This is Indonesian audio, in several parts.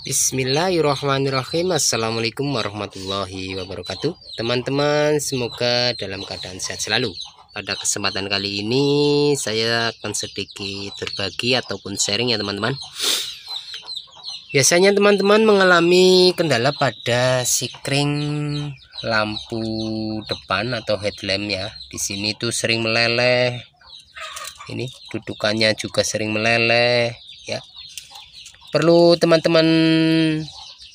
Bismillahirrahmanirrahim. Assalamualaikum warahmatullahi wabarakatuh. Teman-teman, semoga dalam keadaan sehat selalu. Pada kesempatan kali ini saya akan sedikit berbagi ataupun sharing ya teman-teman. Biasanya teman-teman mengalami kendala pada sikring lampu depan atau headlamp ya. Di sini tuh sering meleleh. Ini dudukannya juga sering meleleh ya. Perlu teman-teman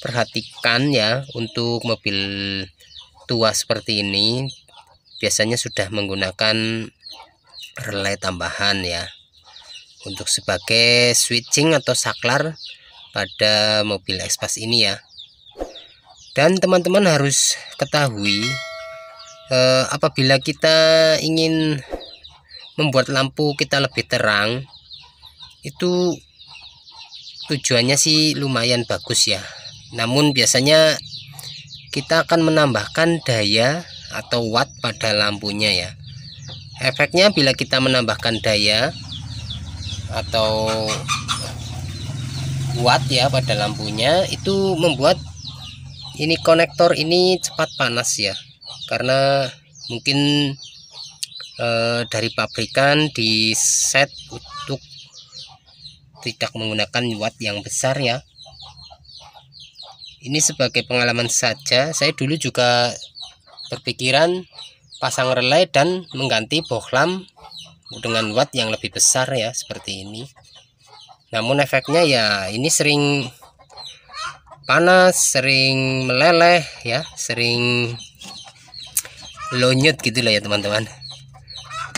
perhatikan ya, untuk mobil tua seperti ini biasanya sudah menggunakan relay tambahan ya, untuk sebagai switching atau saklar pada mobil Expas ini ya. Dan teman-teman harus ketahui, apabila kita ingin membuat lampu kita lebih terang, itu tujuannya sih lumayan bagus ya. Namun biasanya kita akan menambahkan daya atau watt pada lampunya ya. Efeknya bila kita menambahkan daya atau watt ya pada lampunya, itu membuat ini konektor ini cepat panas ya. Karena mungkin dari pabrikan di set untuk tidak menggunakan watt yang besar ya. Ini sebagai pengalaman saja. Saya dulu juga berpikiran pasang relay dan mengganti bohlam dengan watt yang lebih besar ya, seperti ini. Namun efeknya ya ini sering panas, sering meleleh ya, sering lonyot gitu lah ya teman-teman.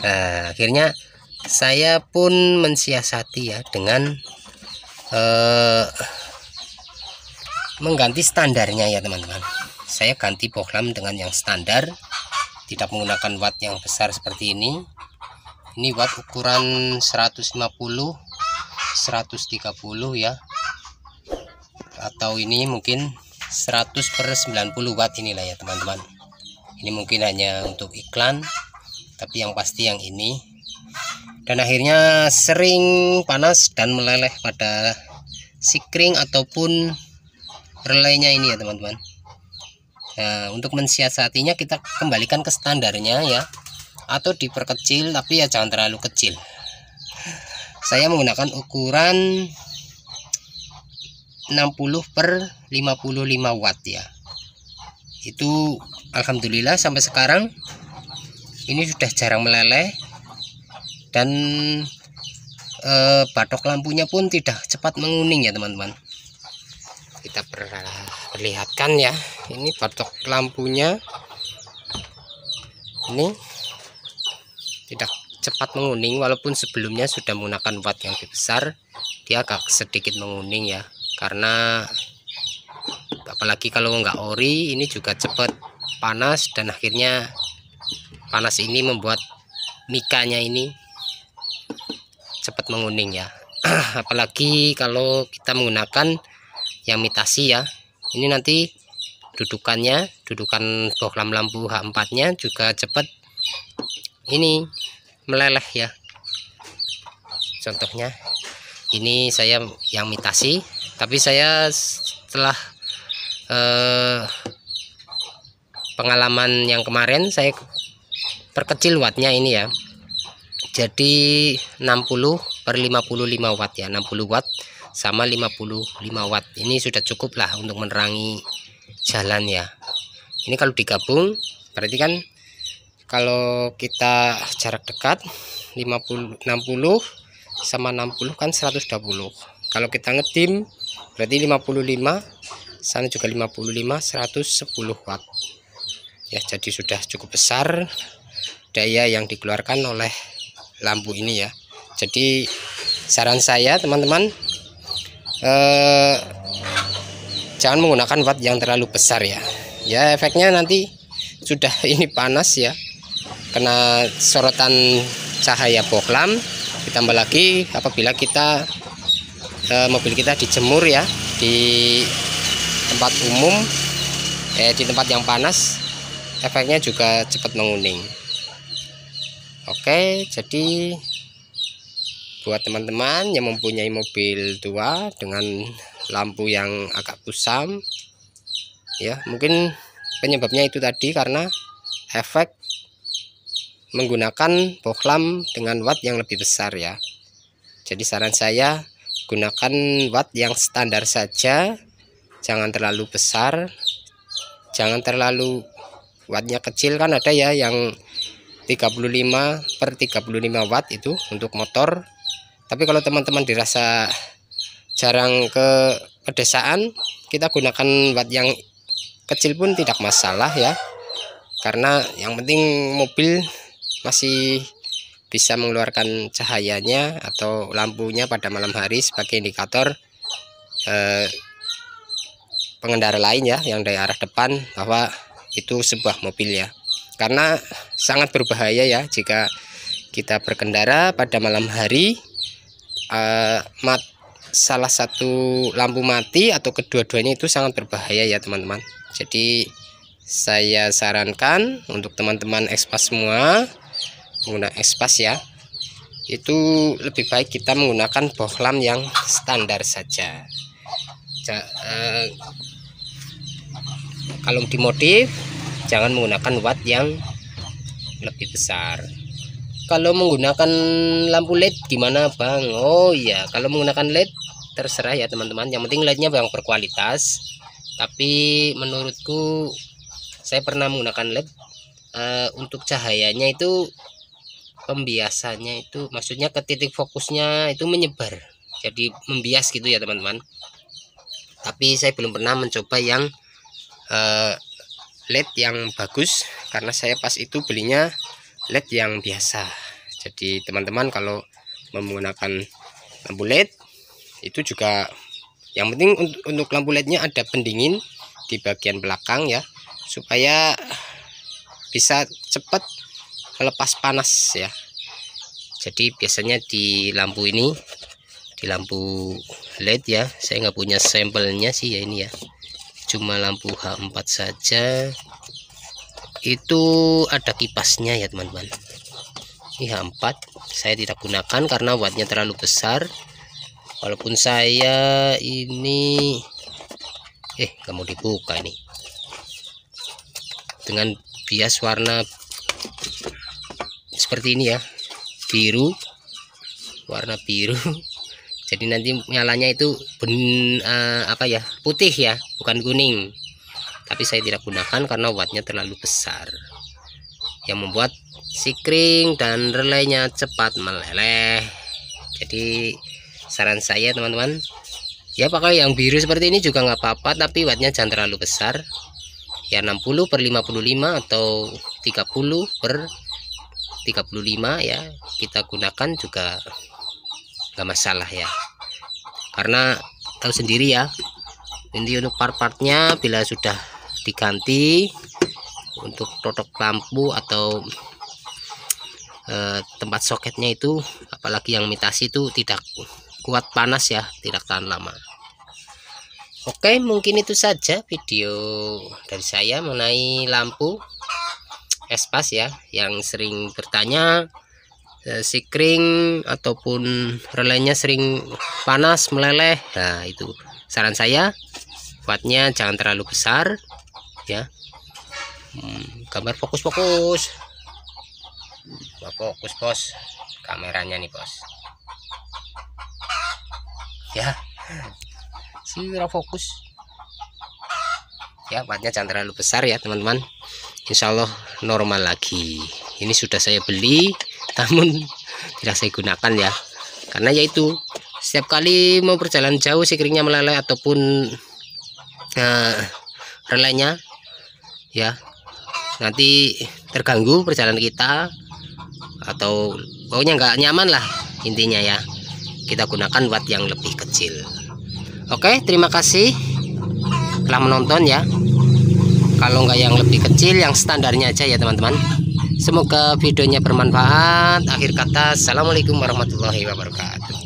Nah, akhirnya saya pun mensiasati ya dengan mengganti standarnya ya teman-teman. Saya ganti bohlam dengan yang standar, tidak menggunakan watt yang besar seperti ini. Ini watt ukuran 150 130 ya, atau ini mungkin 100/90 watt inilah ya teman-teman. Ini mungkin hanya untuk iklan, tapi yang pasti yang ini. Dan akhirnya sering panas dan meleleh pada sikring ataupun relaynya ini ya teman-teman. Nah, untuk mensiasatinya kita kembalikan ke standarnya ya, atau diperkecil, tapi ya jangan terlalu kecil. Saya menggunakan ukuran 60/55 watt ya. Itu alhamdulillah sampai sekarang ini sudah jarang meleleh. Dan batok lampunya pun tidak cepat menguning ya teman-teman. Kita perlihatkan ya, ini batok lampunya ini tidak cepat menguning, walaupun sebelumnya sudah menggunakan watt yang lebih besar, dia agak sedikit menguning ya. Karena apalagi kalau nggak ori, ini juga cepat panas, dan akhirnya panas ini membuat mikanya ini cepat menguning ya. Apalagi kalau kita menggunakan yang imitasi ya, ini nanti dudukan bohlam lampu H4 nya juga cepat ini meleleh ya. Contohnya ini saya yang imitasi, tapi saya setelah pengalaman yang kemarin saya perkecil wattnya ini ya, jadi 60/55 watt ya. 60 watt sama 55 watt ini sudah cukup lah untuk menerangi jalan ya. Ini kalau digabung berarti kan kalau kita jarak dekat 60 sama 60 kan 120. Kalau kita ngedim berarti 55 sana juga 55, 110 watt ya. Jadi sudah cukup besar daya yang dikeluarkan oleh lampu ini ya. Jadi saran saya teman-teman, jangan menggunakan watt yang terlalu besar ya. Ya efeknya nanti sudah ini panas ya, kena sorotan cahaya bohlam. Ditambah lagi apabila kita mobil kita dijemur ya di tempat umum, di tempat yang panas, efeknya juga cepat menguning. Oke, jadi buat teman-teman yang mempunyai mobil tua dengan lampu yang agak kusam ya. Mungkin penyebabnya itu tadi karena efek menggunakan bohlam dengan watt yang lebih besar ya. Jadi saran saya gunakan watt yang standar saja, jangan terlalu besar, jangan terlalu wattnya kecil. Kan ada ya yang 35/35 watt itu untuk motor. Tapi kalau teman-teman dirasa jarang ke pedesaan, kita gunakan watt yang kecil pun tidak masalah ya, karena yang penting mobil masih bisa mengeluarkan cahayanya atau lampunya pada malam hari sebagai indikator pengendara lain ya, yang dari arah depan, bahwa itu sebuah mobil ya. Karena sangat berbahaya ya jika kita berkendara pada malam hari, salah satu lampu mati atau kedua-duanya itu sangat berbahaya ya teman-teman. Jadi saya sarankan untuk teman-teman ekspas semua, pengguna ekspas ya, itu lebih baik kita menggunakan bohlam yang standar saja. Kalau dimodif, jangan menggunakan watt yang lebih besar. Kalau menggunakan lampu LED gimana bang? Oh iya, kalau menggunakan LED terserah ya teman-teman, yang penting LED-nya yang berkualitas. Tapi menurutku, saya pernah menggunakan LED, untuk cahayanya itu pembiasannya itu, maksudnya ke titik fokusnya itu menyebar, jadi membias gitu ya teman-teman. Tapi saya belum pernah mencoba yang LED yang bagus, karena saya pas itu belinya LED yang biasa. Jadi teman-teman kalau menggunakan lampu LED itu juga yang penting untuk lampu LED-nya ada pendingin di bagian belakang ya, supaya bisa cepat melepas panas ya. Jadi biasanya di lampu ini, di lampu LED ya, saya nggak punya sampelnya sih ya ini ya, cuma lampu H4 saja, itu ada kipasnya ya teman-teman. Ini H4 saya tidak gunakan karena wattnya terlalu besar. Walaupun saya ini nggak mau dibuka ini, dengan bias warna seperti ini ya, biru, warna biru. Jadi nanti nyalanya itu putih ya, bukan kuning. Tapi saya tidak gunakan karena wattnya terlalu besar, yang membuat sikring dan relaynya cepat meleleh. Jadi saran saya teman-teman ya, pakai yang biru seperti ini juga nggak apa-apa, tapi wattnya jangan terlalu besar ya, 60/55 atau 30/35 ya, kita gunakan juga nggak masalah ya. Karena tahu sendiri ya, ini untuk part-partnya bila sudah diganti, untuk protok lampu atau tempat soketnya itu, apalagi yang imitasi itu tidak kuat panas ya, tidak tahan lama. Oke, mungkin itu saja video dari saya mengenai lampu ekspas ya, yang sering bertanya sikring ataupun relaynya sering panas meleleh. Nah itu saran saya, wattnya jangan terlalu besar ya. Gambar fokus fokus bos, kameranya nih bos ya, sira fokus ya. Wattnya jangan terlalu besar ya teman-teman, insya Allah normal lagi. Ini sudah saya beli namun tidak saya gunakan ya, karena yaitu setiap kali mau berjalan jauh sikringnya meleleh ataupun relaynya ya, nanti terganggu perjalanan kita, atau pokoknya nggak nyaman lah intinya ya. Kita gunakan watt yang lebih kecil. Oke, terima kasih telah menonton ya. Kalau nggak yang lebih kecil, yang standarnya aja ya teman-teman. Semoga videonya bermanfaat. Akhir kata, assalamualaikum warahmatullahi wabarakatuh.